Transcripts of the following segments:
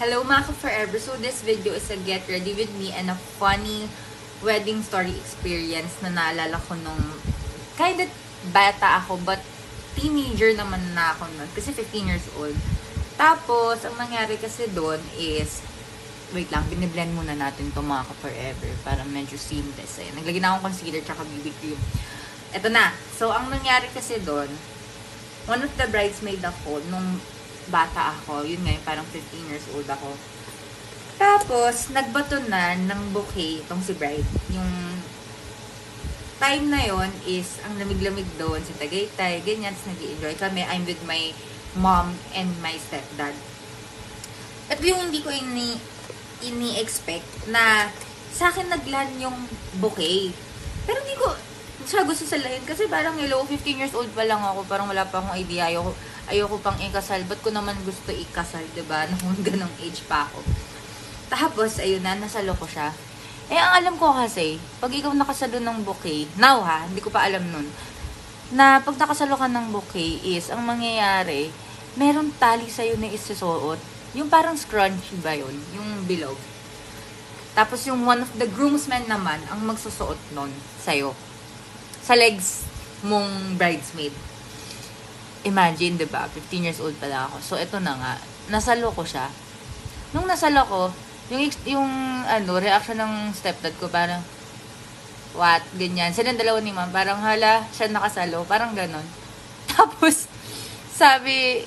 Hello mga ka-forever! So this video is a get ready with me and a funny wedding story experience na naalala ko nung kind of bata ako but teenager naman na ako nun kasi 15 years old. Tapos, ang nangyari kasi doon is, wait lang, biniblend muna natin to mga ka-forever para medyo seamless. Ayan, naglagay na akong concealer tsaka BB cream. Eto na. So, ang nangyari kasi doon, one of the bridesmaid ako nung bata ako, yun ngayon, parang 15 years old ako. Tapos, nagbato na ng bouquet itong si bride. Yung time na yon is, ang lamig-lamig doon sa Tagaytay, ganyan, tapos nag-i-enjoy kami. I'm with my mom and my stepdad. At yung hindi ko ini-expect na sa akin naglan yung bouquet. Pero hindi ko siya gusto salahin kasi parang hello, 15 years old pa lang ako, parang wala pa akong idea, ayoko pang ikasal, ba't ko naman gusto ikasal, diba? Nung ganong age pa ako. Tapos, ayun na, nasalo ko siya. Eh, ang alam ko kasi, pag ikaw nakasalo ng bouquet, now ha, hindi ko pa alam nun, na pag nakasalo ka ng bouquet is, ang mangyayari, meron tali sa'yo na isusuot. Yung parang scrunchie ba yun? Yung bilog. Tapos yung one of the groomsmen naman, ang magsusuot nun sa'yo. Sa legs mong bridesmaid. Imagine, diba? 15 years old pala ako. So, eto na nga. Nasalo ko siya. Nung nasalo ko, yung reaction ng stepdad ko, parang, what? Ganyan. Silang dalawa ni ma'am, parang, hala, siya nakasalo. Parang ganon. Tapos, sabi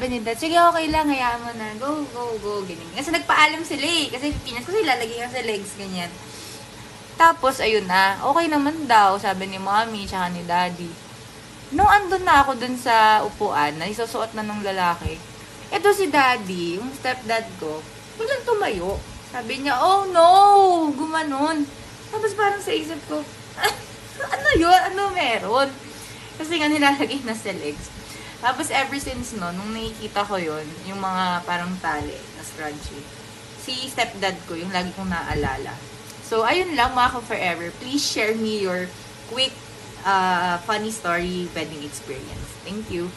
ni dad, sige, okay lang, hayaan mo na. Go, go, go. Ganyan. Kasi nagpaalam sila eh. Kasi 15 years, kasi lalagay ka sa legs, ganyan. Tapos, ayun na, okay naman daw, sabi ni mommy, tsaka ni daddy. Nung andun na ako dun sa upuan, na isusuot na ng lalaki, eto si daddy, yung stepdad ko, biglang tumayo. Sabi niya, oh no, gumanon. Tapos parang sa isip ko, ano yun? Ano meron? Kasi nga nilalagay na sa legs. Tapos ever since no, nung nakikita ko yun, yung mga parang tali na scrunchy, si stepdad ko, yung lagi kong naaalala. So, ayun lang mga ka-forever. Please share me your quick, funny story wedding experience. Thank you.